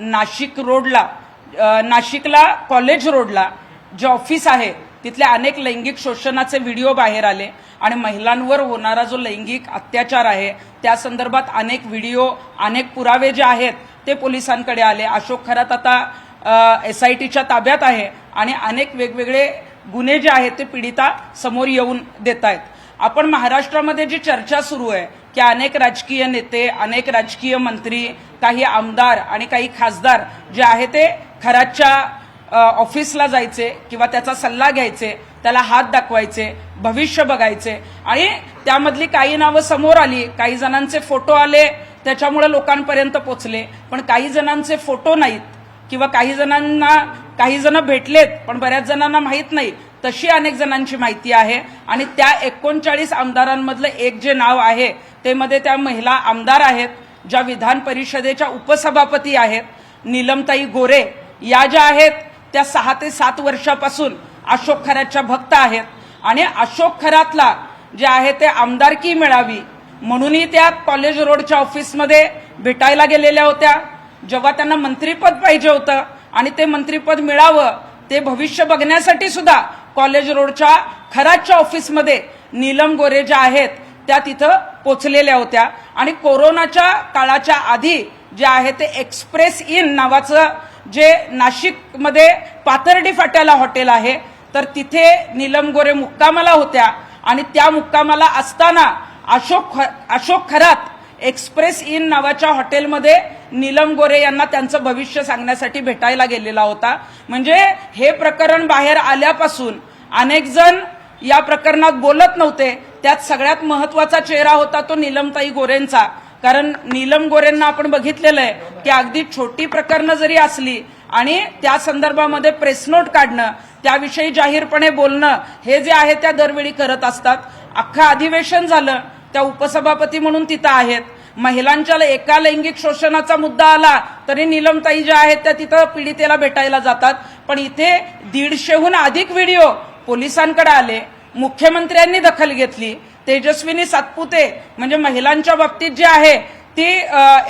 नाशिक रोडला नाशिकला कॉलेज रोडला जे ऑफिस आहे तिथले अनेक लैंगिक शोषणाचे व्हिडिओ बाहेर आले आणि महिलांवर होणारा जो लैंगिक अत्याचार आहे त्या संदर्भात अनेक व्हिडिओ अनेक पुरावे जे आहेत ते पोलिसांकडे आले। अशोक खरात आता SITच्या ताब्यात आहे आणि अनेक वेगवेगळे गुन्हे जे आहेत ते पीडिता समोर येऊन देत आहेत। आपण महाराष्ट्रामध्ये जी चर्चा सुरू आहे की अनेक राजकीय नेते अनेक राजकीय मंत्री काही आमदार आणि काही खासदार जे आहे ते खरातच्या ऑफिसला जायचे किंवा त्याचा सल्ला घ्यायचे, त्याला हात दाखवायचे, भविष्य बघायचे आणि त्यामधली काही नावं समोर आली, काही जणांचे फोटो आले त्याच्यामुळे लोकांपर्यंत पोहोचले, पण काही जणांचे फोटो नाहीत किंवा काही जण भेटलेत पण बऱ्याच जणांना माहित नाही। तशी अनेक जणांची माहिती आहे आणि त्या 39 आमदारांमधलं एक जे नाव आहे ते मध्ये त्या महिला आमदार आहेत ज्या विधान परिषदेच्या उपसभापती आहेत, नीलमताई गोरे या ज्या आहेत त्या 6 ते 7 वर्षापासून अशोक खरातच्या भक्त आहेत आणि अशोक खरातला जे आहे ते आमदारकी मिळावी म्हणूनही त्या कॉलेज रोडच्या ऑफिसमध्ये भेटायला गेलेल्या होत्या। जेव्हा त्यांना मंत्रीपद पाहिजे होतं आणि ते मंत्रीपद मिळावं ते भविष्य बघण्यासाठी सुद्धा कॉलेज रोडच्या खरातच्या ऑफिसमध्ये नीलम गोरे ज्या आहेत त्या तिथं पोचलेल्या होत्या आणि कोरोनाच्या काळाच्या आधी जे आहे ते एक्सप्रेस इन नावाचं जे नाशिकमध्ये पाथर्डी फाट्याला हॉटेल आहे तर तिथे नीलम गोरे मुक्कामाला होत्या आणि त्या मुक्कामाला असताना अशोक खरात एक्सप्रेस इन नावाच्या हॉटेलमध्ये नीलम गोरे यांना त्यांचं भविष्य सांगण्यासाठी भेटायला गेलेला होता। म्हणजे हे प्रकरण बाहेर आल्यापासून अनेक जण या प्रकरणात बोलत नव्हते, त्यात सगळ्यात महत्वाचा चेहरा होता तो नीलमताई गोरेंचा। कारण नीलम गोरेंना आपण बघितलेलं आहे की अगदी छोटी प्रकरणं जरी असली आणि त्या संदर्भामध्ये प्रेस नोट काढणं, त्याविषयी जाहीरपणे बोलणं हे जे आहे त्या दरवेळी करत असतात। अख्खं अधिवेशन झालं त्या उपसभापती म्हणून तिथं आहेत, महिलांच्या एका लैंगिक शोषणाचा मुद्दा आला तरी नीलमताई ज्या आहेत त्या तिथं पीडितेला भेटायला जातात। पण इथे 150हून अधिक व्हिडिओ पोलिसांकडे आले, मुख्यमंत्र्यांनी दखल घेतली, तेजस्विनी सातपुते म्हणजे महिलांच्या बाबतीत जे आहे ती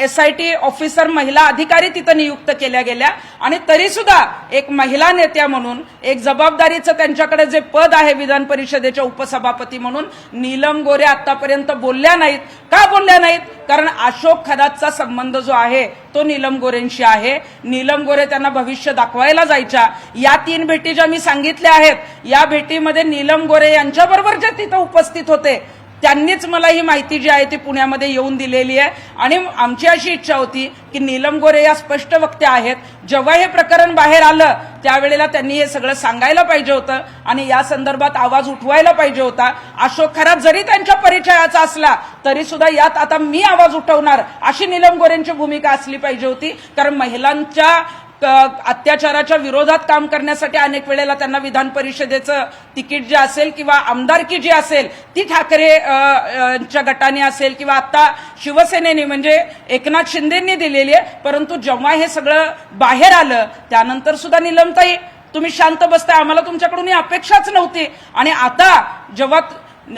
SIT ऑफिसर महिला अधिकारी तिथं नियुक्त केल्या गेल्या आणि तरी सुद्धा एक महिला नेत्या म्हणून एक जबाबदारीचं त्यांच्याकडे जे पद आहे विधान परिषदेच्या उपसभापती म्हणून नीलम गोरे आतापर्यंत बोलल्या नाहीत। का बोलल्या नाहीत? कारण अशोक खरातचा संबंध जो आहे तो नीलम गोरेंशी आहे। नीलम गोरे त्यांना भविष्य दाखवायला जायच्या। या 3 भेटी ज्या मी सांगितल्या आहेत या भेटीमध्ये नीलम गोरे यांच्याबरोबर जे तिथं उपस्थित होते त्यांनीच मला ही माहिती जी आहे ती पुण्यामध्ये येऊन दिलेली आहे आणि आमची अशी इच्छा होती की नीलम गोरे या स्पष्ट वक्त्या आहेत। जेव्हा हे प्रकरण बाहेर आलं त्यावेळेला त्यांनी हे सगळं सांगायला पाहिजे होतं आणि या संदर्भात आवाज उठवायला पाहिजे होता। अशोक खरात जरी त्यांच्या परिचयाचा असला तरी सुद्धा यात आता मी आवाज उठवणार अशी नीलम गोरेंची भूमिका असली पाहिजे होती। कारण महिलांच्या अत्याचाराच्या विरोधात काम करण्यासाठी अनेक वेळेला त्यांना विधान परिषदेचं तिकीट जे असेल किंवा आमदारकी जी असेल ती ठाकरेच्या गटाने असेल किंवा आता शिवसेनेने म्हणजे एकनाथ शिंदेंनी दिलेली आहे। परंतु जेव्हा हे सगळं बाहेर आलं त्यानंतर सुद्धा नीलमताई तुम्ही शांत बसताय, आम्हाला तुमच्याकडून ही अपेक्षाच नव्हती। आणि आता जेव्हा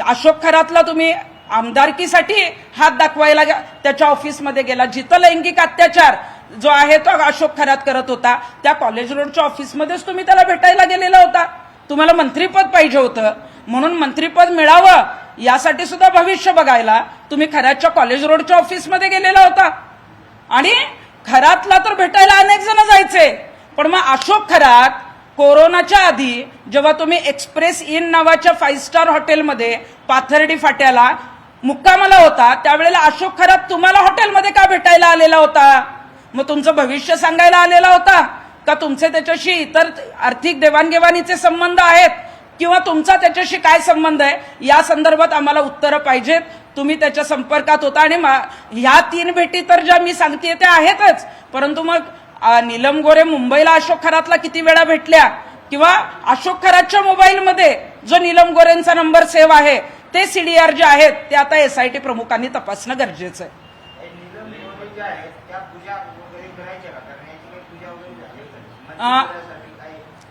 अशोक खरातला तुम्ही आमदारकीसाठी हात दाखवायला त्याच्या ऑफिसमध्ये गेला, जिथं लैंगिक अत्याचार जो आहे तो अशोक खरात करत होता त्या कॉलेज रोडच्या ऑफिसमध्येच तुम्ही त्याला भेटायला गेलेला होता। तुम्हाला मंत्रीपद पाहिजे होतं म्हणून मंत्रीपद मिळावं यासाठी सुद्धा भविष्य बघायला तुम्ही खरातच्या कॉलेज रोडच्या ऑफिसमध्ये गेलेला होता आणि खरातला तर भेटायला अनेक जण जायचे। पण मग अशोक खरात कोरोनाच्या आधी जेव्हा तुम्ही एक्सप्रेस इन नावाच्या 5 स्टार हॉटेलमध्ये पाथर्डी फाट्याला मुक्कामाला होता त्यावेळेला अशोक खरात तुम्हाला हॉटेलमध्ये का भेटायला आलेला होता? मग तुमचं भविष्य सांगायला आलेला होता का? तुमचे त्याच्याशी इतर आर्थिक देवाणघेवाणीचे संबंध आहेत किंवा तुमचा त्याच्याशी काय संबंध आहे या संदर्भात आम्हाला उत्तरं पाहिजेत। तुम्ही त्याच्या संपर्कात होता आणि ह्या 3 भेटी तर ज्या मी सांगतेय त्या आहेतच, परंतु मग नीलम गोरे मुंबईला अशोक खरातला किती वेळा भेटल्या किंवा अशोक खरातच्या मोबाईलमध्ये जो नीलम गोरेंचा नंबर सेव्ह आहे ते CDR जे आहेत ते आता SIT प्रमुखांनी तपासणं गरजेचं आहे।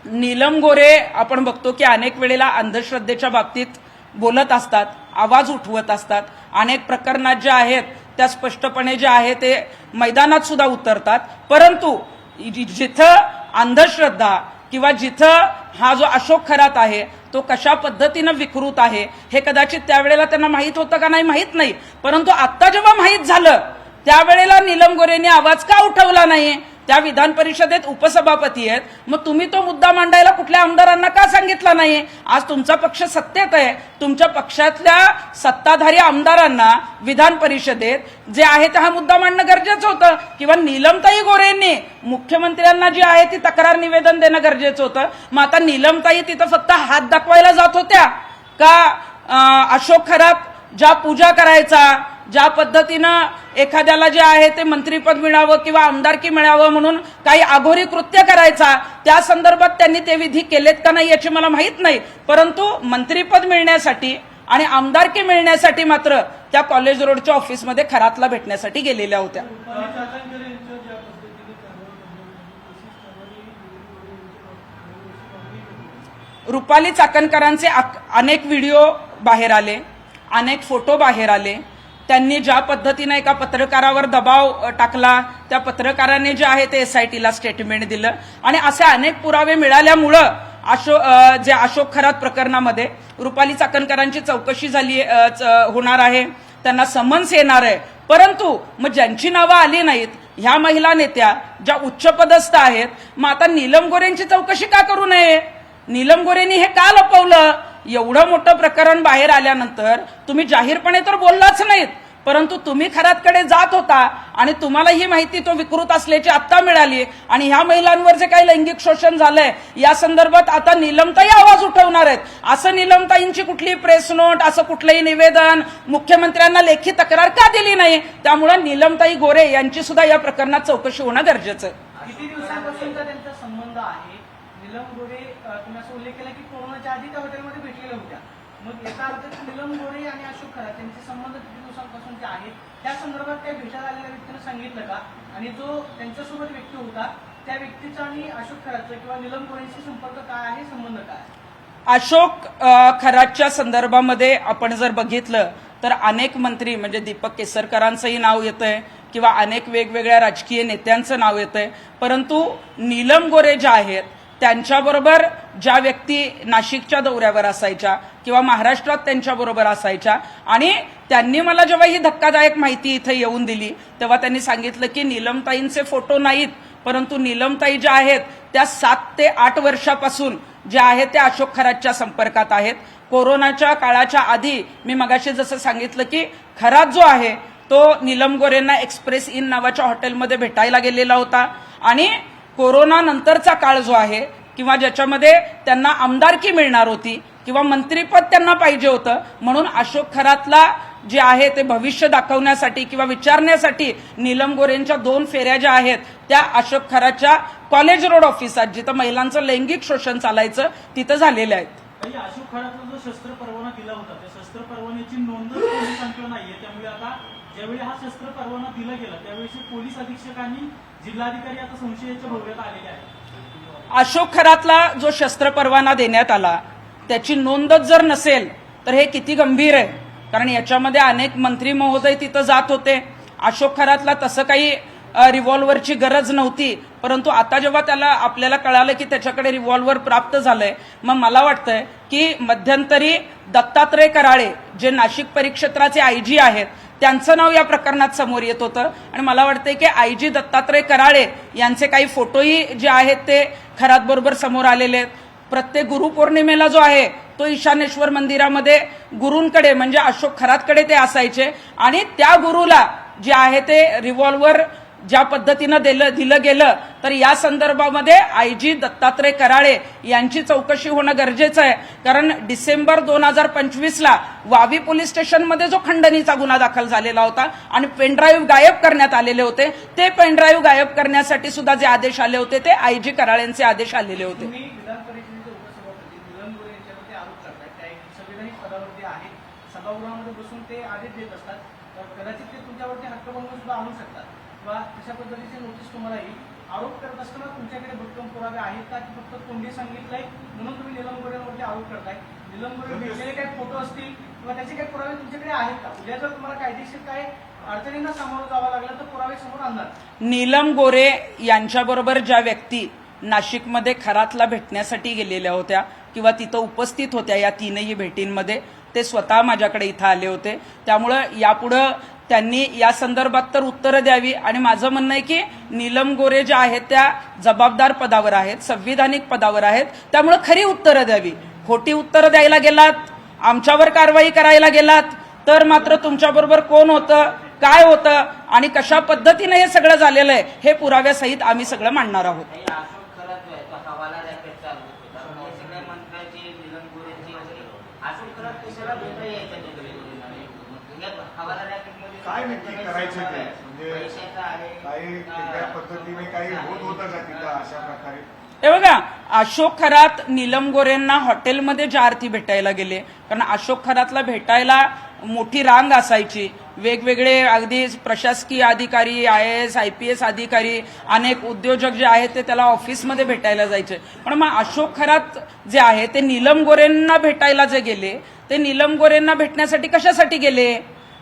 नीलम गोरे आपण बघतो की अनेक वेळेला अंधश्रद्धेच्या बाबतीत बोलत असतात, आवाज उठवत असतात, अनेक प्रकरणात जे आहेत त्या स्पष्टपणे जे आहे ते मैदानात सुद्धा उतरतात. परंतु जिथं अंधश्रद्धा किंवा जिथं हा जो अशोक खरात आहे तो कशा पद्धतीनं विकृत आहे हे कदाचित त्यावेळेला त्यांना माहीत होतं का नाही माहीत नाही, परंतु आता जेव्हा माहीत झालं त्यावेळेला नीलम गोरेंनी आवाज का उठवला नाही? त्या विधान परिषदेत उपसभापती आहेत, मग तुम्ही तो मुद्दा मांडायला कुठल्या आमदारांना का सांगितला नाही? आज तुमचा पक्ष सत्तेत आहे, तुमच्या पक्षातल्या सत्ताधारी आमदारांना विधान परिषदेत जे आहे ते हा मुद्दा मांडणं गरजेचं होतं, किंवा नीलमताई गोरेंनी मुख्यमंत्र्यांना जी आहे ती तक्रार निवेदन देणं गरजेचं होतं. मग आता नीलमताई तिथं फक्त हात दाखवायला जात होत्या का अशोक खरात ज्या पूजा करायचा, ज्या पद्धतीनं एखाद्याला जे आहे ते मंत्रीपद मिळावं किंवा आमदारकी मिळावं म्हणून काही अघोरी कृत्य करायचा, त्या संदर्भात त्यांनी ते विधी केलेत का नाही याची मला माहीत नाही, परंतु मंत्रीपद मिळण्यासाठी आणि आमदारकी मिळण्यासाठी मात्र त्या कॉलेज रोडच्या ऑफिसमध्ये खरातला भेटण्यासाठी गेलेल्या होत्या. रुपाली चाकणकरांचे अनेक व्हिडिओ बाहेर आले, अनेक फोटो बाहेर आले. त्यांनी ज्या पद्धतीने एका पत्रकारावर दबाव टाकला, त्या पत्रकाराने जे आहे ते SITला स्टेटमेंट दिलं आणि असे अनेक पुरावे मिळाल्यामुळं जे अशोक खरात प्रकरणामध्ये रुपाली चाकणकरांची चौकशी झाली होणार आहे, त्यांना समन्स येणार आहे. परंतु मग ज्यांची नावं आली नाहीत ह्या महिला नेत्या ज्या उच्चपदस्थ आहेत, मग आता नीलम गोरेंची चौकशी का करू नये? नीलम गोरेंनी हे का लपवलं? एवढं मोठं प्रकरण बाहेर आल्यानंतर तुम्ही जाहीरपणे तर बोललाच नाहीत, परंतु तुम्ही खरातकडे जात होता आणि तुम्हाला ही माहिती तो विकृत असल्याची आत्ता मिळाली आणि ह्या महिलांवर जे काही लैंगिक शोषण झालंय या संदर्भात आता नीलमताई आवाज उठवणार आहेत. असं नीलमताईंची कुठली प्रेस नोट, असं कुठलंही निवेदन, मुख्यमंत्र्यांना लेखी तक्रार का दिली नाही? त्यामुळे नीलमताई गोरे यांची सुद्धा या प्रकरणात चौकशी होणं गरजेचं आहे. किती दिवसांपासूनचा त्यांचा संबंध आहे? नीलम गोरे तुम्ही असं उल्लेख केला की कोरोनाच्या आधी त्या हॉटेलमध्ये भेटलेल्या होत्या, मग याचा अर्थ नीलम गोरे आणि अशोक खरात यांचे संबंध किती दिवसांपासूनचे आहेत? त्या संदर्भात त्या भेटायला आलेल्या व्यक्तीने सांगितलं का? आणि जो त्यांच्यासोबत व्यक्ती होता त्या व्यक्तीचा आणि अशोक खरातचा किंवा नीलम गोरेंशी संपर्क काय आहे, संबंध काय? अशोक खरातच्या संदर्भामध्ये आपण जर बघितलं तर अनेक मंत्री म्हणजे दीपक केसरकरांचंही नाव येतंय किंवा अनेक वेगवेगळ्या राजकीय नेत्यांचं नाव येतंय, परंतु नीलम गोरे ज्या आहेत त्यांच्याबरोबर ज्या व्यक्ती नाशिकच्या दौऱ्यावर असायच्या किंवा महाराष्ट्रात त्यांच्याबरोबर असायच्या आणि त्यांनी मला जेव्हा ही धक्कादायक माहिती इथे येऊन दिली तेव्हा त्यांनी सांगितलं की नीलमताईंचे फोटो नाहीत, परंतु नीलमताई ज्या आहेत त्या 7 ते 8 वर्षापासून ज्या आहेत त्या अशोक खरातच्या संपर्कात आहेत. कोरोनाच्या काळाच्या आधी मी मगाशी जसं सांगितलं की खरात जो आहे तो नीलम गोरेंना एक्सप्रेस इन नावाच्या हॉटेलमध्ये भेटायला गेलेला होता आणि कोरोना नंतरचा काळ जो आहे किंवा ज्याच्यामध्ये त्यांना आमदारकी मिळणार होती किंवा मंत्रीपद त्यांना पाहिजे होतं म्हणून अशोक खरातला जे आहे ते भविष्य दाखवण्यासाठी किंवा विचारण्यासाठी नीलम गोरेंच्या 2 फेऱ्या ज्या आहेत त्या अशोक खरातच्या कॉलेज रोड ऑफिसात जिथं महिलांचं लैंगिक शोषण चालायचं तिथं झालेल्या आहेत. अशोक खरातला जो शस्त्र परवाना दिला होता त्या शस्त्र परवान्याची नोंद पोलिसांकडे नाहीये, त्यामुळे आता ज्यावेळी हा शस्त्र परवाना दिला गेला त्यावेळी पोलीस अधीक्षक आणि जिल्हाधिकारी आता संशयाच्या भोवऱ्यात आलेले आहेत. अशोक खरातला जो शस्त्र परवाना देण्यात आला त्याची नोंदच जर नसेल तर हे किती गंभीर आहे, कारण याच्यामध्ये अनेक मंत्री महोदय तिथं जात होते. अशोक खरातला तसं काही रिव्हॉल्व्हरची गरज नव्हती, परंतु आता जेव्हा आपल्याला कळालं की त्याच्याकडे रिव्हॉल्व्हर प्राप्त झालंय, मग मला वाटतंय की मध्यंतरी दत्तात्रय कराळे जे नाशिक परिक्षेत्राचे IG आहेत त्यांचं नाव या प्रकरणात समोर येत होतं आणि मला वाटतंय की IG दत्तात्रय कराळे यांचे काही फोटोही जे आहेत ते खरात बरोबर समोर आलेले आहेत. प्रत्येक गुरुपौर्णिमेला जो आहे तो ईशानेश्वर मंदिरामध्ये गुरूंकडे म्हणजे अशोक खरातकडे ते असायचे आणि त्या गुरुला जे आहे ते रिव्हॉल्व्हर ज्या पद्धतीनं दिलं गेलं तर या संदर्भामध्ये IG दत्तात्रय कराळे यांची चौकशी होणं गरजेचं आहे, कारण डिसेंबर 2025ला वावी पोलीस स्टेशनमध्ये जो खंडणीचा गुन्हा दाखल झालेला होता आणि पेनड्राईव्ह गायब करण्यात आलेले होते, ते पेनड्राईव्ह गायब करण्यासाठी सुद्धा जे आदेश आले होते ते IG कराळेंचे आदेश आलेले होते. विधान परिषदेचे उपसभापती नीलम गोरे यांच्यावरती आरोप करतात, त्या एक संविधानिक पदावरती आहेत, सभागृहामध्ये बसून ते आदेश देत असतात, कदाचित ते तुमच्यावरती हक्कभंग सुद्धा आणू शकतात किंवा तशा पद्धतीची नोटीस तुम्हाला येईल. आरोप करत असताना तुमच्याकडे भक्कम पुरावे आहेत का, की फक्त तोंडी सांगितलंय म्हणून तुम्ही नीलम गोरेंवरती आरोप करताय? नीलम गोरे भेटलेले काही फोटो असतील किंवा त्याचे काही पुरावे तुमच्याकडे आहेत का? उद्या जर तुम्हाला कायदेशीर काय अडचणींना सामोरं जावं लागलं तर पुरावे समोर आणणार. नीलम गोरे यांच्याबरोबर ज्या व्यक्ती नाशिकमध्ये खरातला भेटण्यासाठी गेलेल्या होत्या किंवा तिथं उपस्थित होत्या या तीनही भेटींमध्ये, ते स्वतः माझ्याकडे इथं आले होते. त्यामुळं यापुढं त्यांनी या संदर्भात तर उत्तरं द्यावी. आणि माझं म्हणणं आहे की नीलम गोरे ज्या आहेत त्या जबाबदार पदावर आहेत, संविधानिक पदावर आहेत, त्यामुळं खरी उत्तरं द्यावी. खोटी उत्तरं द्यायला गेलात, आमच्यावर कारवाई करायला गेलात तर मात्र तुमच्याबरोबर कोण होतं, काय होतं आणि कशा पद्धतीने हे सगळं झालेलं आहे हे पुराव्यासहित आम्ही सगळं मांडणार आहोत. अशोक खरात जो आहे तो हवाला रॅकेट चालू होता. हे सगळ्या मंत्र्याची, नीलम गोरेची वगैरे अशोक खरात कशाला भेटा यायचं हवाला रॅकेटमध्ये काय नक्की करायचं ते? म्हणजे पैशाचं आहे काही त्या पद्धतीने काही होत होतं का तिथं अशा प्रकारे? हे बघा, अशोक खरात नीलम गोरेंना हॉटेलमध्ये ज्या अर्थी भेटायला गेले, कारण अशोक खरातला भेटायला मोठी रांग असायची, वेगवेगळे अगदी प्रशासकीय अधिकारी, IAS IPS अधिकारी, अनेक उद्योजक जे आहेत ते त्याला ऑफिसमध्ये भेटायला जायचे. पण मग अशोक खरात जे आहे ते नीलम गोरेंना भेटायला जे गेले ते नीलम गोरेंना भेटण्यासाठी कशासाठी गेले?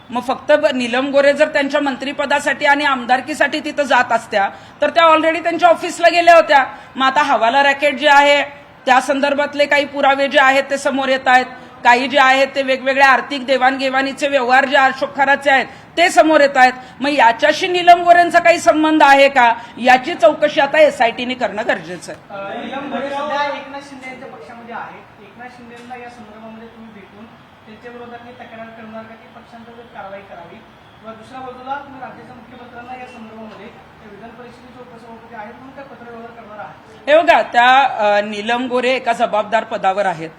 मग फक्त नीलम गोरे जर त्यांच्या मंत्रिपदासाठी आणि आमदारकीसाठी तिथं जात असत्या तर त्या ऑलरेडी त्यांच्या ऑफिसला गेल्या होत्या. मग आता हवाला रॅकेट जे आहे त्या संदर्भातले काही पुरावे जे आहेत ते समोर येत आहेत, काही जे आहेत ते वेगवेगळ्या आर्थिक देवाणघेवाणीचे व्यवहार जे अशोक खराचे आहेत ते समोर येत आहेत. मग याच्याशी नीलम गोरेंचा काही संबंध आहे का याची चौकशी आता SITने करणं गरजेचं आहे. नीलम गोरे सध्या एकनाथ शिंदे यांच्या पक्षामध्ये आहेत. एकनाथ शिंदेला या संदर्भामध्ये तुम्ही भेटून त्यांच्या विरोधात तक्रार करणार का की पक्षांतर्गत कारवाई करावी, किंवा दुसऱ्या बाजूला तुम्ही राज्याच्या मुख्यमंत्र्यांना या संदर्भामध्ये विधान परिषदेचे उपसभापती आहेत म्हणून त्या पत्र व्यवहार करणार आहात? हे बघा, त्या नीलम गोरे एका जबाबदार पदावर आहेत,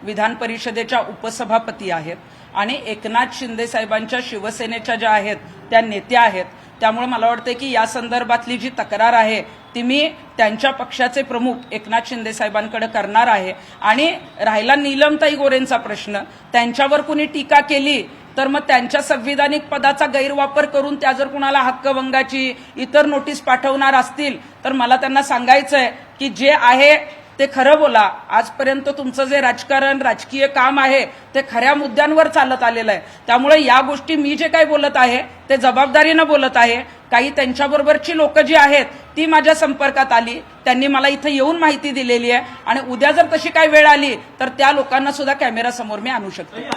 विधान परिषदेच्या उपसभापती आहेत आणि एकनाथ शिंदे साहेबांच्या शिवसेनेच्या ज्या आहेत त्या नेत्या आहेत. त्यामुळे मला वाटतं की या संदर्भातली जी तक्रार आहे ती मी त्यांच्या पक्षाचे प्रमुख एकनाथ शिंदे साहेबांकडे करणार आहे. आणि राहिला नीलमताई गोरेंचा प्रश्न, त्यांच्यावर कुणी टीका केली तर मग त्यांच्या संविधानिक पदाचा गैरवापर करून त्या जर कुणाला हक्कभंगाची इतर नोटीस पाठवणार असतील तर मला त्यांना सांगायचंय की जे आहे ते खरं बोला. आजपर्यंत तुमचं जे राजकारण, राजकीय काम आहे ते खऱ्या मुद्द्यांवर चालत आलेलं आहे. त्यामुळे या गोष्टी मी जे काही बोलत आहे ते जबाबदारीनं बोलत आहे. काही त्यांच्याबरोबरची लोक जी आहेत ती माझ्या संपर्कात आली, त्यांनी मला इथं येऊन माहिती दिलेली आहे आणि उद्या जर तशी काही वेळ आली तर त्या लोकांना सुद्धा कॅमेरासमोर मी आणू शकते.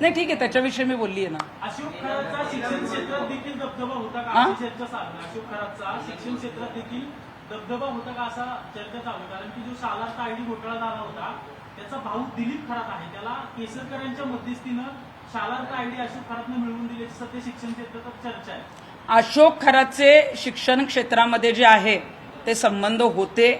नाही, ठीक आहे, त्याच्याविषयी मी बोललीये ना. अशोक खरातचा शिक्षण क्षेत्रात देखील दबदबा होता का अशी चर्चा चालू आहे. अशोक खरातचा शिक्षण क्षेत्रात देखील दबदबा होता का असा चर्चा चालू आहे. कारण की जो शालार्थ ID घोटाळा झाला होता त्याचा भाऊ दिलीप खरात आहे, त्याला केसरकर मध्यस्थीनं शालार्थ ID अशोक खरातनं मिळवून दिल्याची सध्या शिक्षण क्षेत्रात चर्चा आहे. अशोक खरातचे शिक्षण क्षेत्रामध्ये जे आहे ते संबंध होते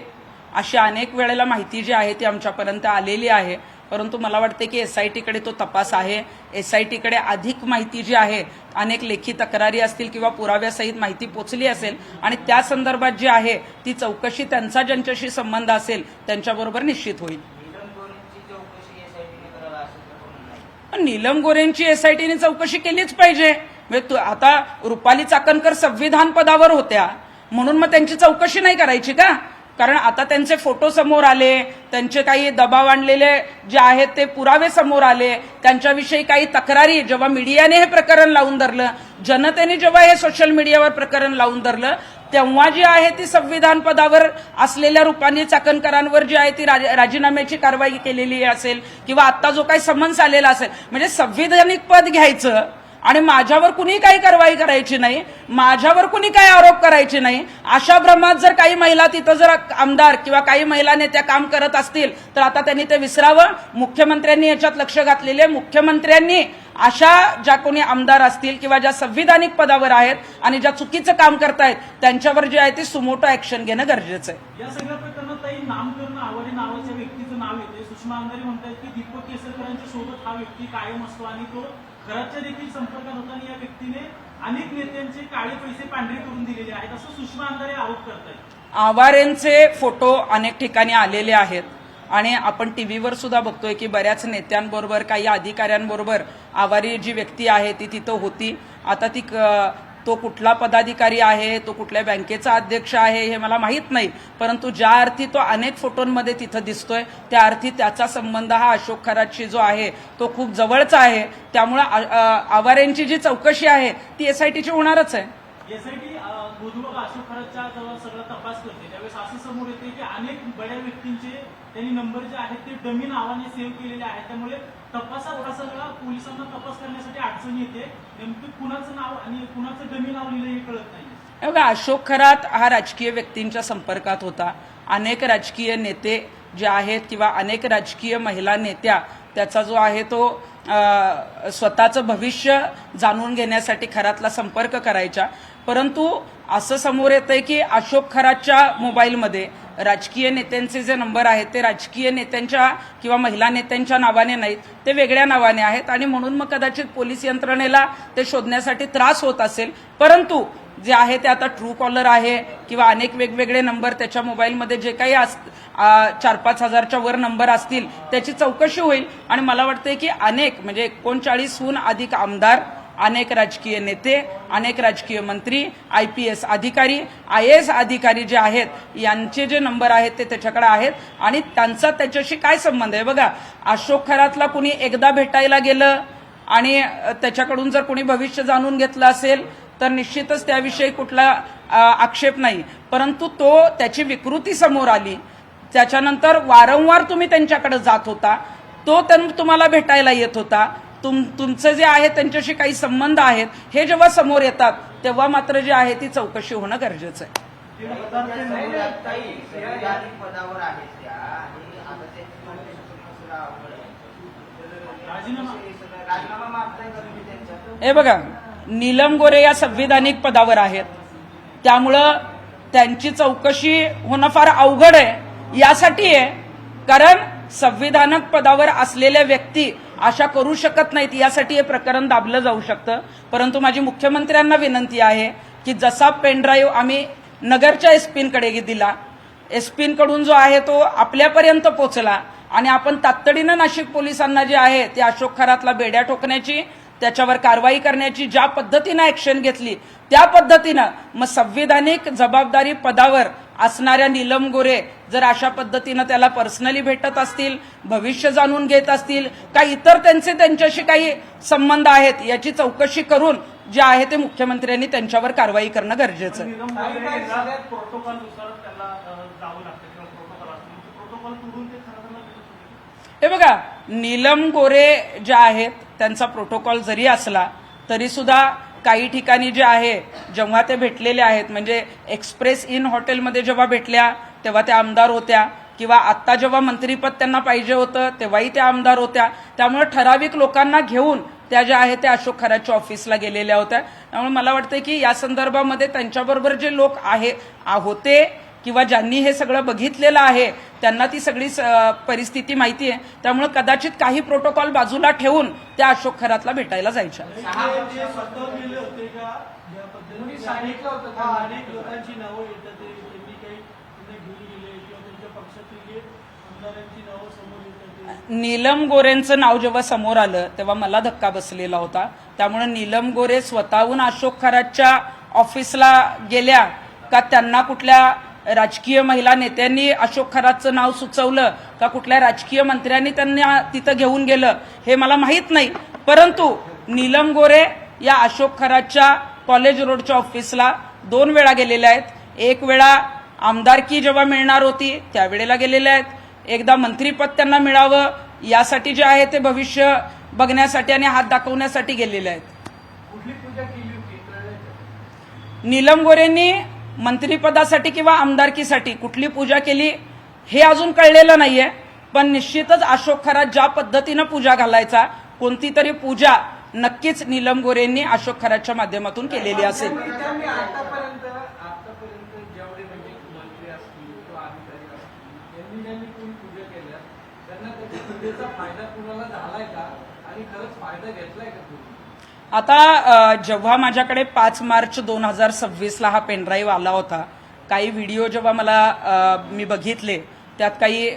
अशी अनेक वेळेला माहिती जी आहे ती आमच्यापर्यंत आलेली आहे. परंतु मला वाटते की SITकडे तो तपास आहे. SITकडे अधिक माहिती जी आहे, अनेक लेखी तक्रारी असतील किंवा पुराव्यासहित माहिती पोचली असेल आणि त्या संदर्भात जी आहे ती चौकशी त्यांचा ज्यांच्याशी संबंध असेल त्यांच्याबरोबर निश्चित होईल. नीलम गोरेंची चौकशी SITने करावी असं तर म्हणणं आहे. नीलम गोरेंची SITने चौकशी केलीच पाहिजे. म्हणजे आता रुपाली चाकणकर संविधान पदावर होत्या म्हणून मग त्यांची चौकशी नाही करायची का? कारण आता त्यांचे फोटो समोर आले, त्यांचे काही दबाव आणलेले जे आहेत ते पुरावे समोर आले, त्यांच्याविषयी काही तक्रारी जेव्हा मीडियाने हे प्रकरण लावून धरलं, जनतेने जेव्हा हे सोशल मीडियावर प्रकरण लावून धरलं तेव्हा जी आहे ती संविधान पदावर असलेल्या रुपाली चाकणकरांवर जी आहे ती राजीनाम्याची कारवाई केलेली असेल किंवा आता जो काही समन्स आलेला असेल, म्हणजे संविधानिक पद घ्यायचं आणि माझ्यावर कुणी काही कारवाई करायची नाही, माझ्यावर कुणी काही आरोप करायचे नाही, अशा भ्रमात जर काही महिला तिथं जर आमदार किंवा काही महिला नेत्या काम करत असतील तर आता त्यांनी ते विसरावं. मुख्यमंत्र्यांनी याच्यात लक्ष घातलेले, मुख्यमंत्र्यांनी अशा ज्या कोणी आमदार असतील किंवा ज्या संविधानिक पदावर आहेत आणि ज्या चुकीचं काम करतायत त्यांच्यावर जे आहे ते सुमोटो ऍक्शन घेणं गरजेचं आहे. या सगळ्या प्रकरणात ताई नामकरण आवाडे नावाच्या व्यक्तीचं नाव येते. सुषमा अंधारे म्हणतात की दीपक केसरकरांच्या सोबत हा व्यक्ती कायम असतो आणि तो खरातच्या देखील संपर्कात होता आणि या व्यक्तीने अनेक नेत्यांचे काळे पैसे पांढरे करून दिलेले आहेत असं सुषमा अंधारे आरोप करतायत. आवारेंचे फोटो अनेक ठिकाणी आलेले आहेत आणि आपण टीव्हीवर सुद्धा बघतोय की बऱ्याच नेत्यांबरोबर, काही अधिकाऱ्यांबरोबर आवारी जी व्यक्ती आहे ती तिथं होती. आता ती तो कुठला पदाधिकारी आहे, तो कुठल्या बँकेचा अध्यक्ष आहे हे मला माहीत नाही, परंतु ज्या अर्थी तो अनेक फोटोंमध्ये तिथं दिसतोय त्या अर्थी त्याचा संबंध हा अशोक खरातशी जो आहे तो खूप जवळचा आहे. त्यामुळे आवारेंची जी चौकशी आहे ती एसआयटीची होणारच आहे. एसआयटी बुधवार अशोक खरातच्या जेव्हा सगळा तपास करते त्यावेळेस असं समोर येते की अनेक बड्या व्यक्तींचे त्यांनी नंबर जे आहेत ते डमी नावाने सेव्ह केलेले आहेत. त्यामुळे तपासात हा सगळा पोलिसांना तपास करण्यासाठी अडचण येते. नेमकं कुणाचं नाव आणि कुणाचं डमी नाव लिहिलं हे कळत नाही. बघा, अशोक खरात हा राजकीय व्यक्तींच्या संपर्कात होता. अनेक राजकीय नेते जे आहेत किंवा अनेक राजकीय महिला नेत्या त्याचा जो आहे तो स्वतःचं भविष्य जाणून घेण्यासाठी खरातला संपर्क करायच्या. परंतु असं समोर येतंय की अशोक खरातच्या मोबाईलमध्ये राजकीय नेत्यांचे जे नंबर आहेत ते राजकीय नेत्यांच्या किंवा महिला नेत्यांच्या नावाने नाहीत, ते वेगळ्या नावाने आहेत आणि म्हणून मग कदाचित पोलीस यंत्रणेला ते शोधण्यासाठी त्रास होत असेल. परंतु जे आहे ते आता ट्रू कॉलर आहे किंवा अनेक वेगवेगळे नंबर त्याच्या मोबाईलमध्ये जे काही 4-5 हजारच्या वर नंबर असतील त्याची चौकशी होईल. आणि मला वाटतंय की अनेक म्हणजे 39हून अधिक आमदार, अनेक राजकीय नेते, अनेक राजकीय मंत्री, IPS अधिकारी, IAS अधिकारी जे आहेत यांचे जे नंबर आहेत ते त्याच्याकडे आहेत आणि त्यांचा त्याच्याशी काय संबंध आहे. बघा, अशोक खरातला कुणी एकदा भेटायला गेलं आणि त्याच्याकडून जर कुणी भविष्य जाणून घेतलं असेल तर निश्चितच त्याविषयी कुठला आक्षेप नाही. परंतु त्याची विकृती समोर आली, त्याच्यानंतर वारंवार तुम्ही त्यांच्याकडे जात होता, तो तुम्हाला भेटायला येत होता, तुमचं जे आहे त्यांच्याशी काही संबंध आहेत हे जेव्हा समोर येतात तेव्हा मात्र जे आहे ती चौकशी होणं गरजेचं आहे. संविधानिक पदावर आहेत त्या आणि आता त्यांची मंत्री सुद्धा अवघड आहे. राजीनामा मागताय का तुम्ही त्यांच्या? हे बघा, नीलम गोरे या संविधानिक पदावर आहेत, त्यामुळं त्यांची चौकशी होणं फार अवघड आहे. यासाठी आहे कारण संविधानिक पदावर असलेल्या व्यक्ती अशा करू शकत नाहीत, यासाठी हे प्रकरण दाबलं जाऊ शकतं. परंतु माझी मुख्यमंत्र्यांना विनंती आहे की जसा पेनड्राईव्ह आम्ही नगरच्या एसपींकडे दिला, एसपींकडून जो आहे तो आपल्यापर्यंत पोहोचला आणि आपण तातडीनं नाशिक पोलिसांना जे आहे ते अशोक खरातला बेड्या ठोकण्याची, त्याच्यावर कारवाई करण्याची ज्या पद्धतीनं ऍक्शन घेतली त्या पद्धतीनं मग संविधानिक जबाबदारी पदावर असणाऱ्या नीलम गोरे जर अशा पद्धतीनं त्याला पर्सनली भेटत असतील, भविष्य जाणून घेत असतील का इतर त्यांच्याशी काही संबंध आहेत याची चौकशी करून जे आहे ते मुख्यमंत्र्यांनी त्यांच्यावर कारवाई करणं गरजेचं आहे. प्रोटोकॉलनुसार त्याला जावं लागतं किंवा प्रोटोकॉल असतो, प्रोटोकॉल तोडून ते खरं हे बघा, नीलम गोरे ज्या आहेत त्यांचा प्रोटोकॉल जरी असला तरी सुद्धा काही ठिकाणी जे आहे जेव्हा ते भेटलेले आहेत म्हणजे एक्सप्रेस इन हॉटेलमध्ये जेव्हा भेटल्या तेव्हा त्या आमदार होत्या किंवा आत्ता जेव्हा मंत्रीपद त्यांना पाहिजे होतं तेव्हाही त्या आमदार होत्या. त्यामुळे ठराविक लोकांना घेऊन त्या ज्या आहेत त्या अशोक खरातच्या ऑफिसला गेलेल्या होत्या. त्यामुळे मला वाटतं की या संदर्भामध्ये त्यांच्याबरोबर जे लोक होते किंवा ज्यांनी हे सगळं बघितलेलं आहे त्यांना ती सगळी परिस्थिती माहिती आहे. त्यामुळे कदाचित काही प्रोटोकॉल बाजूला ठेवून त्या अशोक खरातला भेटायला जायच्या. सांगितलं होतं का अनेक लोकांची नावं येतात, त्यांनी काही घेऊन गेले किंवा त्यांच्या पक्षातील आमदारांची नावं समोर येतात. नीलम गोरेंचं नाव जेव्हा समोर आलं तेव्हा मला धक्का बसलेला होता. त्यामुळे नीलम गोरे स्वतःहून अशोक खरातच्या ऑफिसला गेल्या का त्यांना कुठल्या राजकीय महिला नेत्यांनी अशोक खरातचं नाव सुचवलं का कुठल्या राजकीय मंत्र्यांनी त्यांना तिथं घेऊन गेलं हे मला माहीत नाही. परंतु नीलम गोरे या अशोक खरातच्या कॉलेज रोडच्या ऑफिसला 2 वेळा गेलेल्या आहेत. एक वेळा आमदारकी जेव्हा मिळणार होती त्यावेळेला गेलेल्या आहेत, एकदा मंत्रीपद त्यांना मिळावं यासाठी जे आहे ते भविष्य बघण्यासाठी आणि हात दाखवण्यासाठी गेलेले आहेत. कुठली पूजा केली होती? नीलम गोरेंनी मंत्रिपदासाठी किंवा आमदारकीसाठी कुठली पूजा केली हे अजून कळलेलं नाहीये. पण निश्चितच अशोक खरात ज्या पद्धतीनं पूजा घालायचा कोणती तरी पूजा नक्कीच नीलम गोरेंनी अशोक खरातच्या माध्यमातून केलेली असेल. त्यांनी आतापर्यंत जेवढे म्हणजे मंत्री असतील किंवा अधिकारी असतील त्यांनी कोण पूजा केल्या त्यांना त्याच्या पूजेचा फायदा कुणाला झालाय का आणि खरंच फायदा घेतलाय का तुम्ही? आता जेव्हा माझ्याकडे 5 मार्च 2026ला हा पेनड्राईव्ह आला होता, काही व्हिडिओ जेव्हा मी बघितले त्यात काही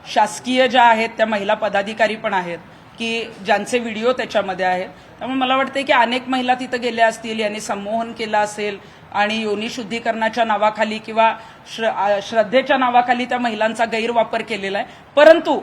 शासकीय ज्या आहेत त्या महिला पदाधिकारी पण आहेत की ज्यांचे व्हिडिओ त्याच्यामध्ये आहेत. त्यामुळे मला वाटतं की अनेक महिला तिथं गेल्या असतील, यांनी संमोहन केलं असेल आणि योनी शुद्धीकरणाच्या नावाखाली किंवा श्रद्धेच्या नावाखाली त्या महिलांचा गैरवापर केलेला आहे. परंतु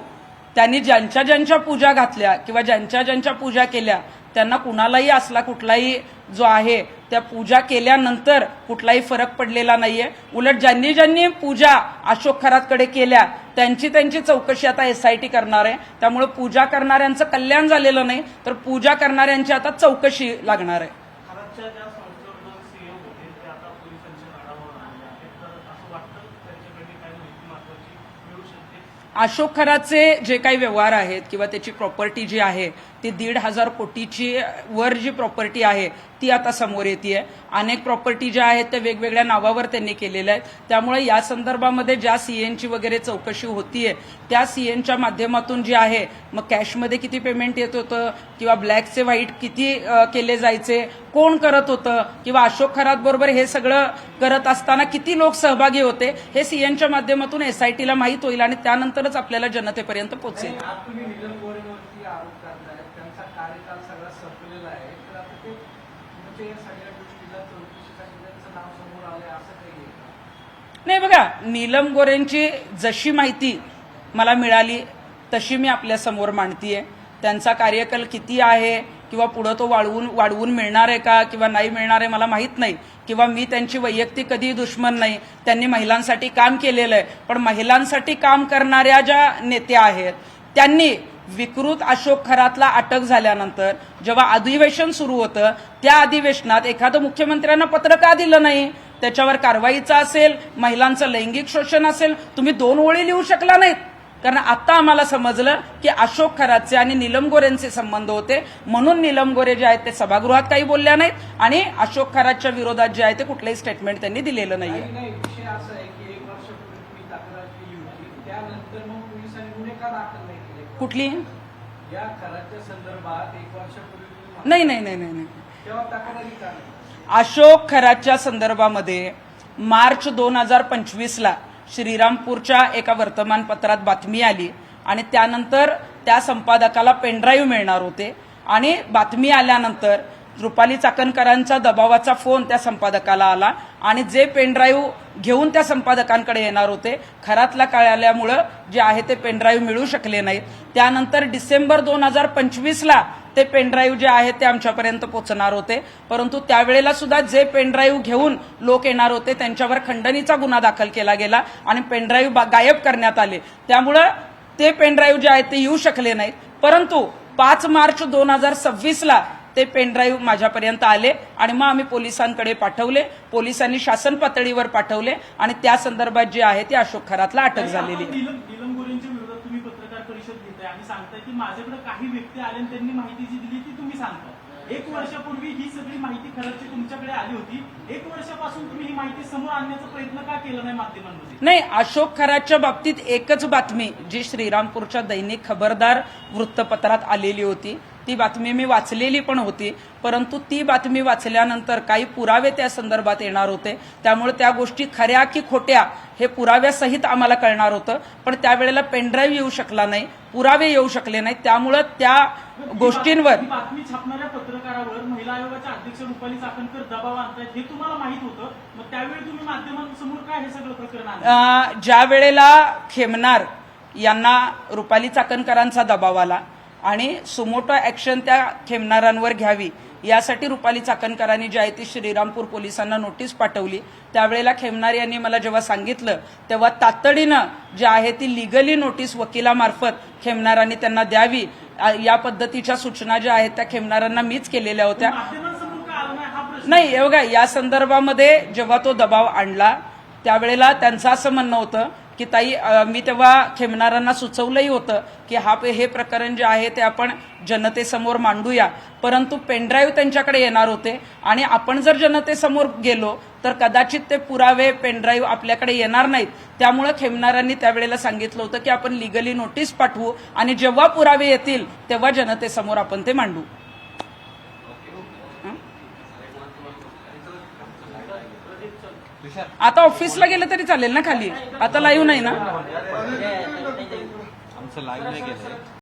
त्यांनी ज्यांच्या ज्यांच्या पूजा घातल्या किंवा ज्यांच्या ज्यांच्या पूजा केल्या त्यांना कुणालाही असला कुठलाही जो आहे त्या पूजा केल्यानंतर कुठलाही फरक पडलेला नाहीये. उलट ज्यांनी ज्यांनी पूजा अशोक खरातकडे केल्या त्यांची चौकशी आता SIT करणार आहे. त्यामुळे पूजा करणाऱ्यांचं कल्याण झालेलं नाही तर पूजा करणाऱ्यांची आता चौकशी लागणार आहे. खराबच्या ज्या संस्थेवर सीएम होते ते आता पोलिसांच्या रडारवर आले आहेत, तर असं वाटतं त्यांच्याकडे काही माहिती महत्वाची मिळू शकते. अशोक खराचे जे काही व्यवहार आहेत किंवा त्याची प्रॉपर्टी जी आहे ती 1,500 कोटीची वर जी प्रॉपर्टी आहे ती आता समोर येते. अनेक प्रॉपर्टी ज्या आहेत त्या वेगवेगळ्या नावावर त्यांनी केलेल्या आहेत. त्यामुळे या संदर्भामध्ये ज्या सीएनची वगैरे चौकशी होतीये त्या सीएनच्या माध्यमातून जी आहे मग कॅशमध्ये किती पेमेंट येत होतं किंवा ब्लॅकचे व्हाईट किती केले जायचे, कोण करत होतं किंवा अशोक खरात बरोबर हे सगळं करत असताना किती लोक सहभागी होते हे सीएनच्या माध्यमातून SITला माहीत होईल आणि त्यानंतरच आपल्याला जनतेपर्यंत पोहोचेल. आज तुम्ही निलम गोरेवरती आरोप करताय, त्यांचा कार्यकाल सगळा संपलेला आहे, तर आता ते म्हणजे या सगळ्या गोष्टीला चौकशीसाठी त्यांचं नाव समोर आलंय असं काही आहे का? नाही बघा, नीलम गोरेंची जशी माहिती मला मिळाली तशी मी आपल्या समोर मांडतीये. त्यांचा कार्यकाल किती आहे किंवा पुढे तो वाढवून मिळणार आहे का किंवा नाही मिळणार आहे मला माहित नाही, किंवा मी त्यांची वैयक्तिक कधी दुश्मन नाही. त्यांनी महिलांसाठी काम केलेलं आहे, पण महिलांसाठी काम करणाऱ्या ज्या नेत्या आहेत त्यांनी विकृत अशोक खरातला अटक झाल्यानंतर जेव्हा अधिवेशन सुरू होतं त्या अधिवेशनात एखादं मुख्यमंत्र्यांना पत्र का दिलं नाही, त्याच्यावर कारवाईचा असेल, महिलांचं लैंगिक शोषण असेल, तुम्ही 2 ओळी लिहू शकला नाहीत. कारण आता आम्हाला समजलं की अशोक खरातचे आणि नीलम गोरेंचे संबंध होते, म्हणून नीलम गोरे जे आहेत ते सभागृहात काही बोलल्या नाहीत आणि अशोक खरातच्या विरोधात जे आहे ते कुठलंही स्टेटमेंट त्यांनी दिलेलं नाहीये. नाही, विषय असा आहे की 1 वर्षापूर्वी तुम्ही तक्रार केली होती, त्यानंतर मग पोलिसांनी गुन्हे का दाखल नाही केले? कुठली? या खराच्या संदर्भात 1 वर्षापूर्वी नाही. तेव्हा तक्रारी का नाही? अशोक खरातच्या संदर्भामध्ये मार्च 2025ला श्रीरामपूरच्या एका वर्तमानपत्रात बातमी आली आणि त्यानंतर त्या संपादकाला पेनड्राईव्ह मिळणार होते आणि बातमी आल्यानंतर रुपाली चाकणकरांचा दबावाचा फोन त्या संपादकाला आला आणि जे पेनड्राईव्ह घेऊन त्या संपादकांकडे येणार होते खरातला कळल्यामुळं जे आहे ते पेनड्राईव्ह मिळू शकले नाहीत. त्यानंतर डिसेंबर 2025ला ते पेनड्राईव्ह जे आहे ते आमच्यापर्यंत पोहोचणार होते, परंतु त्यावेळेला सुद्धा जे पेनड्राईव्ह घेऊन लोक येणार होते त्यांच्यावर खंडणीचा गुन्हा दाखल केला गेला आणि पेनड्राईव्ह गायब करण्यात आले. त्यामुळं ते पेनड्राईव्ह जे आहेत ते येऊ शकले नाहीत. परंतु 5 मार्च 2026ला ते पेनड्राईव्ह माझ्यापर्यंत आले आणि मग आम्ही पोलिसांकडे पाठवले, पोलिसांनी शासन पातळीवर पाठवले आणि त्या संदर्भात जे आहे ते अशोक खरातला अटक झालेली आहे. नीलम गोरेंच्या विरोधात तुम्ही पत्रकार परिषद घेताय आणि सांगताय की माझ्याकडे काही व्यक्ती आले आणि त्यांनी माहिती जी दिली ती तुम्ही सांगताय. 1 वर्षापूर्वी ही सगळी माहिती खरंच तुमच्याकडे आली होती, 1 वर्षापासून तुम्ही ही माहिती समोर आणण्याचा प्रयत्न का केला नाही माध्यमांमध्ये? नाही, अशोक खरातच्या बाबतीत एकच बातमी जी श्रीरामपूरच्या दैनिक खबरदार वृत्तपत्रात आलेली होती ती बातमी मी वाचलेली पण होती, परंतु ती बातमी वाचल्यानंतर काही पुरावे त्या संदर्भात येणार होते. त्यामुळे त्या गोष्टी खऱ्या की खोट्या हे पुराव्यासहित आम्हाला कळणार होतं, पण त्यावेळेला पेनड्राईव्ह येऊ शकला नाही, पुरावे येऊ शकले नाहीत. त्यामुळे त्या गोष्टींवर बातमी छापणाऱ्या पत्रकारावर महिला आयोगाच्या अध्यक्ष रुपाली चाकणकर दबाव आणतायत हे तुम्हाला माहित होतं, मग त्यावेळी तुम्ही माध्यमांसमोर काय हे सगळं प्रकरण आणलं? ज्या वेळेला खेमनार यांना रुपाली चाकणकरांचा दबाव आला आणि सुमोटो ऍक्शन त्या खेमनारांवर घ्यावी यासाठी रुपाली चाकणकरांनी जी आहे ती श्रीरामपूर पोलिसांना नोटीस पाठवली. त्यावेळेला खेमनार यांनी मला जेव्हा सांगितलं तेव्हा तातडीनं जे आहे ती लिगली नोटीस वकिलामार्फत खेमनारांनी त्यांना द्यावी या पद्धतीच्या सूचना ज्या आहेत त्या खेमनारांना मीच केलेल्या होत्या. माध्यमांसमोर का आलं नाही हा प्रश्न? नाही, हे बघा, या संदर्भामध्ये जेव्हा तो दबाव आणला त्यावेळेला त्यांचं असं म्हणणं होतं की ताई, मी तेव्हा खेमनारांना सुचवलंही होतं की हे प्रकरण जे आहे ते आपण जनतेसमोर मांडूया, परंतु पेनड्राईव्ह त्यांच्याकडे येणार होते आणि आपण जर जनतेसमोर गेलो तर कदाचित ते पुरावे पेनड्राईव्ह आपल्याकडे येणार नाहीत. त्यामुळे खेमनारांनी त्यावेळेला सांगितलं होतं की आपण लिगली नोटीस पाठवू आणि जेव्हा पुरावे येतील तेव्हा जनतेसमोर आपण ते मांडू. आता ऑफिसला गेलं तरी चालेल ना खाली, आता लाईव्ह नाही ना. आमचं लाईव्ह नाही गेलं.